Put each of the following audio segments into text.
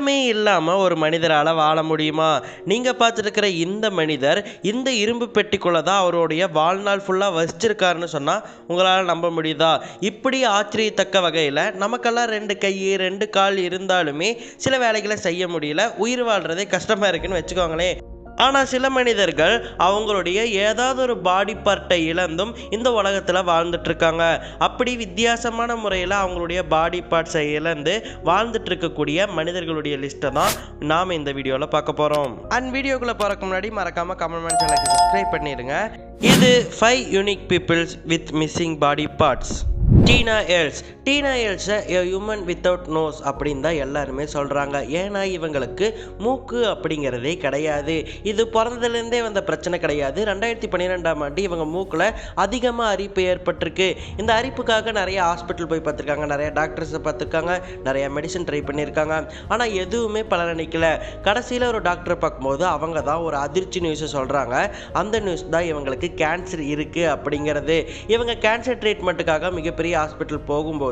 இரத்தமே இல்லாமல் ஒரு மனிதரால் வாழ முடியுமா? நீங்கள் பார்த்துருக்கிற இந்த மனிதர் இந்த இரும்பு பெட்டிக்குள்ளே தான் அவருடைய வாழ்நாள் ஃபுல்லாக வசிச்சிருக்காருன்னு சொன்னால் உங்களால் நம்ப முடியுதா? இப்படி ஆச்சரியத்தக்க வகையில் நமக்கெல்லாம் 2 கை 2 கால் இருந்தாலுமே சில வேலைகளை செய்ய முடியல, உயிர் வாழ்கிறதே கஷ்டமாக இருக்குன்னு வச்சுக்கோங்களேன். ஆனால் சில மனிதர்கள் அவங்களுடைய ஏதாவது ஒரு பாடி பார்ட்டை இழந்தும் இந்த உலகத்தில் வாழ்ந்துட்டுருக்காங்க. அப்படி வித்தியாசமான முறையில் அவங்களுடைய பாடி பார்ட்ஸை இழந்து வாழ்ந்துட்டு இருக்கக்கூடிய மனிதர்களுடைய லிஸ்ட்டை தான் நாம் இந்த வீடியோவில் பார்க்க போகிறோம். வீடியோக்குள்ளே போகிறதுக்கு முன்னாடி மறக்காமல் கமெண்ட் சேனலுக்கு சப்ஸ்கிரைப் பண்ணிடுங்க. இது 5 unique peoples with missing body parts. Tina else a human without nose அப்படின்னு தான் எல்லாருமே சொல்கிறாங்க. ஏன்னா இவங்களுக்கு மூக்கு அப்படிங்கிறதே கிடையாது. இது பிறந்ததுலேருந்தே வந்த பிரச்சனை கிடையாது. 2012ஆம் ஆண்டு இவங்க மூக்கில் அதிகமாக அரிப்பு ஏற்பட்டிருக்கு. இந்த அரிப்புக்காக நிறைய ஹாஸ்பிட்டல் போய் பார்த்துருக்காங்க, நிறைய டாக்டர்ஸை பார்த்துருக்காங்க, நிறைய மெடிசன் ட்ரை பண்ணியிருக்காங்க. ஆனால் எதுவுமே பலனளிக்கல. கடைசியில் ஒரு டாக்டரை பார்க்கும்போது அவங்க தான் ஒரு அதிர்ச்சி நியூஸை சொல்கிறாங்க. அந்த நியூஸ் தான் இவங்களுக்கு கேன்சர் இருக்குது அப்படிங்கிறது. இவங்க கேன்சர் ட்ரீட்மெண்ட்டுக்காக மிகப்பெரிய ஹாஸ்பிட்டல் போகும்போது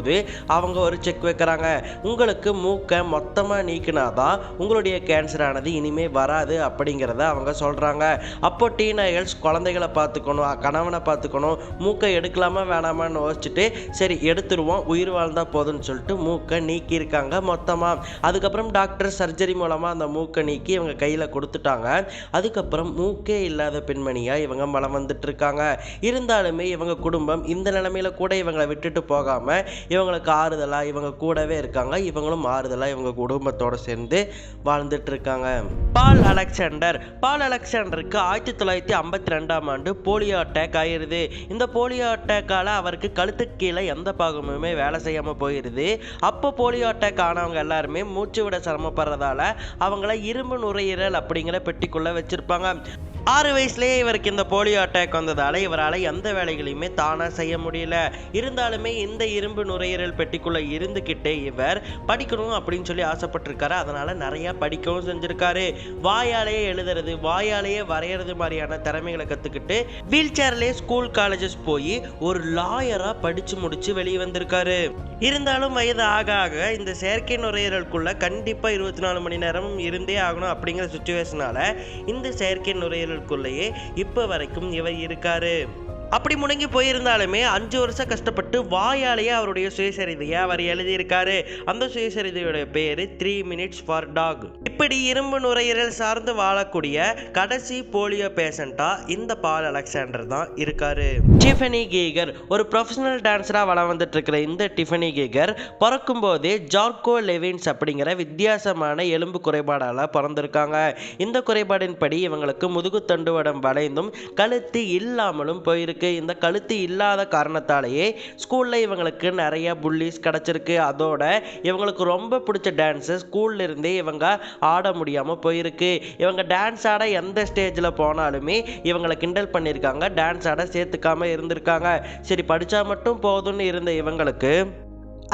அவங்க ஒரு செக் வைக்கிறாங்க. உங்களுக்கு மூக்கை மொத்தமாக நீக்கினாதான் உங்களுடைய கேன்சர் ஆனது இனிமே வராது அப்படிங்கிறத அவங்க சொல்கிறாங்க. அப்போ டீனா எல்ஸ் குழந்தைகளை பார்த்துக்கணும், கணவனை பார்த்துக்கணும், மூக்கை எடுக்கலாமா வேணாமான்னு யோசிச்சுட்டு சரி எடுத்துருவோம், உயிர் வாழ்ந்தால் போதும்னு சொல்லிட்டு மூக்கை நீக்கியிருக்காங்க மொத்தமாக. அதுக்கப்புறம் டாக்டர் சர்ஜரி மூலமாக அந்த மூக்கை நீக்கி இவங்க கையில் கொடுத்துட்டாங்க. அதுக்கப்புறம் மூக்கே இல்லாத பெண்மணியாக இவங்க மலம் வந்துட்டு இருக்காங்க. இருந்தாலுமே இவங்க குடும்பம் இந்த நிலைமையில கூட இவங்களை விட்டுட்டு போகாமல் இவங்களுக்கு ஆறுதலாக இவங்க கூடவே இருக்காங்க. இவங்களும் ஆறுதலாக இவங்க குடும்பத்தோடு சேர்ந்து வாழ்ந்துட்டு இருக்காங்க. பால் அலெக்சாண்டருக்கு 1952ஆம் ஆண்டு போலியோ அட்டாக் ஆயிடுது. இந்த போலியோ அட்டாக்கால் அவருக்கு கழுத்துக்கு கீழே எந்த பாகமுமே வேலை செய்யாமல் போயிடுது. அப்போ போலியோ அட்டாக் ஆனவங்க எல்லாருமே மூச்சு விட சிரமப்படுறதால அவங்கள இரும்பு நுரையீரல் அப்படிங்கிற பெட்டிக்குள்ளே வச்சுருப்பாங்க. 6 வயசுலேயே இவருக்கு இந்த போலியோ அட்டாக் வந்ததால் இவரால் எந்த வேலைகளையுமே தானாக செய்ய முடியல. இருந்தாலுமே இந்த இரும்பு நுரையீரல் பெட்டிக்குள்ளே இருந்துக்கிட்டே இவர் படிக்கணும் அப்படின்னு சொல்லி ஆசைப்பட்டிருக்காரு. அதனால் நிறையா படிக்கவும் செஞ்சுருக்காரு. வாயாலேயே எழுதுறது, வாயாலேயே வரைகிறது மாதிரியான திறமைகளை கற்றுக்கிட்டு வீல் சேர்லேயே ஸ்கூல் காலேஜஸ் போய் ஒரு லாயராக படித்து முடித்து வெளியே வந்திருக்காரு. இருந்தாலும் வயது ஆக ஆக இந்த செயற்கை நுரையீரலுக்குள்ளே கண்டிப்பாக 24 மணி நேரமும் இருந்தே ஆகணும் அப்படிங்கிற சுச்சுவேஷனால் இந்த செயற்கை நுரையீரலுக்குள்ளேயே இப்போ வரைக்கும் இவர் இருக்காரு. அப்படி முடங்கி போயிருந்தாலுமே 5 வருஷம் கஷ்டப்பட்டு வாயாலேயே அவருடைய சுயசரிதையை அவர் எழுதியிருக்காரு. அந்த சுயசரிதையுடைய பேர் 3 minutes for dog. இப்படி இரும்பு நுரையீரல் சார்ந்து வாழக்கூடிய கடைசி போலியோ பேஷண்டா இந்த பால் அலெக்சாண்டர் தான் இருக்காரு. டிஃபனி கீகர் ஒரு ப்ரொஃபஷனல் டான்ஸராக வளம் வந்துட்டு இருக்கிற இந்த டிஃபனி கீகர் பிறக்கும் போதே ஜார்கோ லெவின்ஸ் அப்படிங்கிற வித்தியாசமான எலும்பு குறைபாடால் பிறந்திருக்காங்க. இந்த குறைபாடின் படி இவங்களுக்கு முதுகு தண்டுவடம் வளைந்தும் கழுத்து இல்லாமலும் போயிருக்கு. இந்த கழுத்து இல்லாத காரணத்தாலேயே ஸ்கூல்ல இவங்களுக்கு நிறைய புல்லிஸ் கிடைச்சிருக்கு. அதோட இவங்களுக்கு ரொம்ப பிடிச்ச டான்ஸு ஸ்கூல்ல இருந்தே இவங்க ஆட முடியாம போயிருக்கு. இவங்க டான்ஸ் ஆட எந்த ஸ்டேஜில் போனாலுமே இவங்களை கிண்டல் பண்ணியிருக்காங்க, டான்ஸ் ஆட சேர்த்துக்காம இருந்திருக்காங்க. சரி படித்தா மட்டும் போதும்னு இருந்த இவங்களுக்கு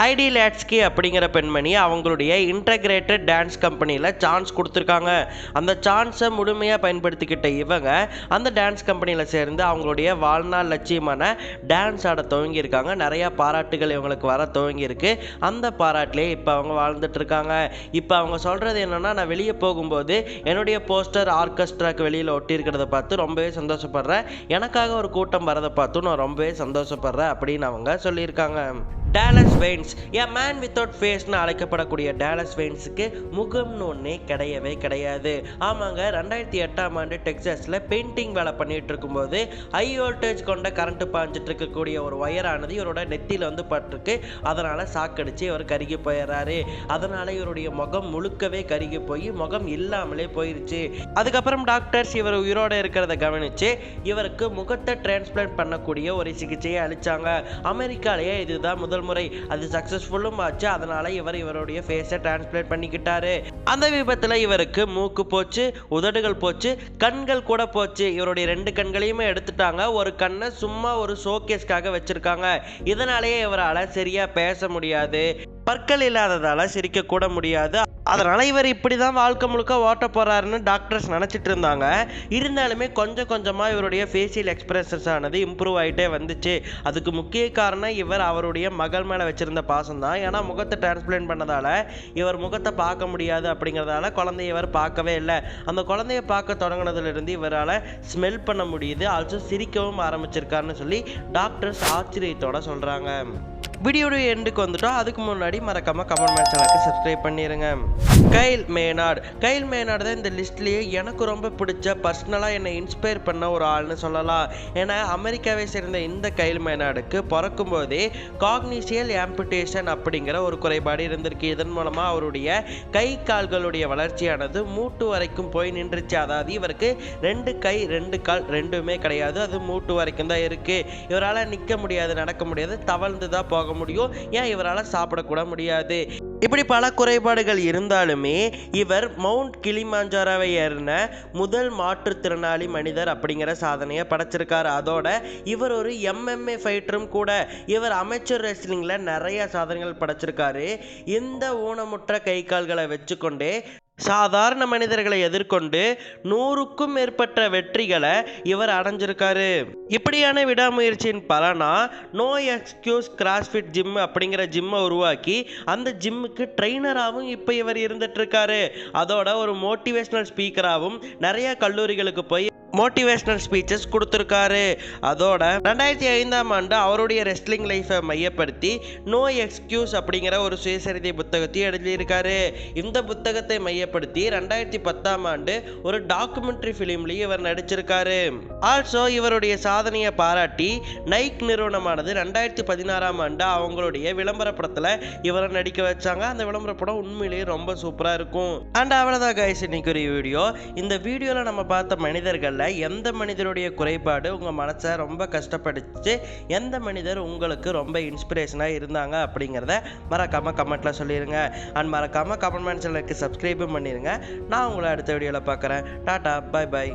ஐடி லேட்ஸ்கி அப்படிங்கிற பெண்மணி அவங்களுடைய இன்டகிரேட்டட் டான்ஸ் கம்பெனியில் சான்ஸ் கொடுத்துருக்காங்க. அந்த சான்ஸை முழுமையாக பயன்படுத்திக்கிட்ட இவங்க அந்த டான்ஸ் கம்பெனியில் சேர்ந்து அவங்களுடைய வாழ்நாள் லட்சியமான டான்ஸ் ஆட துவங்கியிருக்காங்க. நிறையா பாராட்டுகள் இவங்களுக்கு வர துவங்கியிருக்கு. அந்த பாராட்டிலே இப்போ அவங்க வாழ்ந்துட்டு இருக்காங்க. இப்போ அவங்க சொல்கிறது என்னென்னா, நான் வெளியே போகும்போது என்னுடைய போஸ்டர் ஆர்கெஸ்ட்ராக்கு வெளியில் ஒட்டியிருக்கிறத பார்த்து ரொம்பவே சந்தோஷப்படுறேன், எனக்காக ஒரு கூட்டம் வரதை பார்த்து நான் ரொம்பவே சந்தோஷப்படுறேன் அப்படின்னு அவங்க சொல்லியிருக்காங்க. Dallas veins a man without ஃபேஸ்னு அழைக்கப்படக்கூடிய டாலஸ் வெயின்ஸுக்கு முகம்னு ஒன்றே கிடையவே கிடையாது. ஆமாங்க, 2008ஆம் ஆண்டு டெக்சாஸில் பெயிண்டிங் வேலை பண்ணிட்டு இருக்கும்போது ஹை வோல்டேஜ் கொண்ட கரண்ட்டு பாஞ்சிட்டு இருக்கக்கூடிய ஒரு ஒயரானது இவரோட நெத்தியில் வந்து பட்டிருக்கு. அதனால் சாக்கடிச்சு இவர் கருகி போயிடுறாரு. அதனால் இவருடைய முகம் முழுக்கவே கருகி போய் முகம் இல்லாமலே போயிடுச்சு. அதுக்கப்புறம் டாக்டர்ஸ் இவர் உயிரோடு இருக்கிறத கவனித்து இவருக்கு முகத்தை டிரான்ஸ்பிளான்ட் பண்ணக்கூடிய ஒரு சிகிச்சையை அளித்தாங்க. அமெரிக்காலேயே இதுதான் முதல் முறை. அது சக்சஸ்ஃபுல்லும் ஆச்சு. அதனால இவருடைய ஃபேஸை டிரான்ஸ்பிளேட் பண்ணிக்கிட்டாரு. அந்த விபத்தில் இவருக்கு மூக்கு போச்சு, உதடுகள் போச்சு, கண்கள் கூட போச்சு. இவருடைய 2 கண்களையுமே எடுத்துட்டாங்க. ஒரு கண்ணை சும்மா ஒரு ஷோகேஸ்க்காக வச்சிருக்காங்க. இதனாலேயே இவரால் சரியா பேச முடியாது, பற்கள் இல்லாததால சிரிக்க கூட முடியாது. அதனால் இவர் இப்படி தான் வாழ்க்கை முழுக்க ஓட்ட போகிறாருன்னு டாக்டர்ஸ் நினச்சிட்டு இருந்தாங்க. இருந்தாலுமே கொஞ்சம் கொஞ்சமாக இவருடைய ஃபேஷியல் எக்ஸ்பிரஷன்ஸ் ஆனது இம்ப்ரூவ் ஆகிட்டே வந்துச்சு. அதுக்கு முக்கிய காரணம் இவர் அவருடைய மகள் மேலே வச்சுருந்த பாசம் தான். ஏன்னா முகத்தை டிரான்ஸ்பிளான்ட் பண்ணதால் இவர் முகத்தை பார்க்க முடியாது அப்படிங்கிறதால குழந்தைய இவர் பார்க்கவே இல்லை. அந்த குழந்தைய பார்க்க தொடங்கினதுலேருந்து இவரால் ஸ்மெல் பண்ண முடியுது, ஆல்சோ சிரிக்கவும் ஆரம்பிச்சிருக்காருன்னு சொல்லி டாக்டர்ஸ் ஆச்சரியத்தோட சொல்கிறாங்க. வீடியோட எண்டுக்கு வந்துட்டோம். அதுக்கு முன்னாடி மறக்காமல் கமெண்ட் சேனலுக்கு சப்ஸ்கிரைப் பண்ணிடுங்க. கைல் மேனார்டு தான் இந்த லிஸ்ட்லேயே எனக்கு ரொம்ப பிடிச்ச, பர்சனலாக என்னை இன்ஸ்பயர் பண்ண ஒரு ஆள்னு சொல்லலாம். ஏன்னா அமெரிக்காவை சேர்ந்த இந்த கைல் மேனார்டுக்கு பிறக்கும் போதே காக்னிஷியல் ஆம்புடேஷன் அப்படிங்கிற ஒரு குறைபாடு இருந்திருக்கு. இதன் மூலமாக அவருடைய கை கால்களுடைய வளர்ச்சியானது மூட்டு வரைக்கும் போய் நின்றுச்சு. அதாவது இவருக்கு 2 கை 2 கால் ரெண்டுமே கிடையாது, அது மூட்டு வரைக்கும் தான் இருக்குது. இவரால் நிற்க முடியாது, நடக்க முடியாது, தவழ்ந்து தான் போக முடியும். ஏன் இவரால் சாப்பிடக்கூட முடியாது. இப்படி பல குறைபாடுகள் இருந்தாலுமே இவர் மவுண்ட் கிளிமாஞ்சாரோவை ஏறின முதல் மாற்றுத்திறனாளி மனிதர் அப்படிங்கிற சாதனையை படைச்சிருக்காரு. அதோட இவர் ஒரு MMA ஃபைட்டரும் கூட. இவர் அமெச்சூர் ரெஸ்லிங்கில் நிறைய சாதனைகள் படைச்சிருக்காரு. இந்த ஊனமுற்ற கை கால்களை வச்சுக்கொண்டே சாதாரண மனிதர்களை எதிர்கொண்டு 100க்கும் மேற்பட்ட வெற்றிகளை இவர் அடைஞ்சிருக்காரு. இப்படியான விடாமுயற்சியின் பலனா நோ எக்ஸ்கியூஸ் கிராஸ்ஃபிட் ஜிம் அப்படிங்கிற ஜிம்மை உருவாக்கி அந்த ஜிம்முக்கு ட்ரெயினராகவும் இப்போ இவர் இருந்துட்டு இருக்காரு. அதோட ஒரு மோட்டிவேஷ்னல் ஸ்பீக்கராகவும் நிறைய கல்லூரிகளுக்கு போய் மோட்டிவேஷ்னல் ஸ்பீச்சஸ் கொடுத்துருக்காரு. அதோட 2005ஆம் ஆண்டு அவருடைய ரெஸ்லிங் லைஃப்பை மையப்படுத்தி நோ எக்ஸ்கியூஸ் அப்படிங்கிற ஒரு சுயசரிதை புத்தகத்தையும் எழுதியிருக்காரு. இந்த புத்தகத்தை மையப்படுத்தி 2010ஆம் ஆண்டு ஒரு டாக்குமெண்ட்ரி ஃபிலிம்லையும் இவர் நடிச்சிருக்காரு. ஆல்சோ இவருடைய சாதனையை பாராட்டி நைக் நிறுவனமானது 2016ஆம் ஆண்டு அவங்களுடைய விளம்பர படத்தில் இவரை நடிக்க வச்சாங்க. அந்த விளம்பர படம் உண்மையிலேயே ரொம்ப சூப்பராக இருக்கும். அண்ட் அவ்வளோதான் கைஸ் இன்னைக்கு ஒரு வீடியோ. இந்த வீடியோவில் நம்ம பார்த்த மனிதர்கள் எந்த மனிதருடைய குறைபாடு உங்கள் மனசை ரொம்ப கஷ்டப்படுச்சு, எந்த மனிதர் உங்களுக்கு ரொம்ப இன்ஸ்பிரேஷனாக இருந்தாங்க அப்படிங்கிறத மறக்காமல் கமெண்ட்டில் சொல்லிடுங்க. அண்ட் மறக்காமல் கமெண்ட் சேனலுக்கு சப்ஸ்கிரைபும் பண்ணிடுங்க. நான் உங்களை அடுத்த வீடியோவில் பார்க்குறேன். டாடா, பை பை.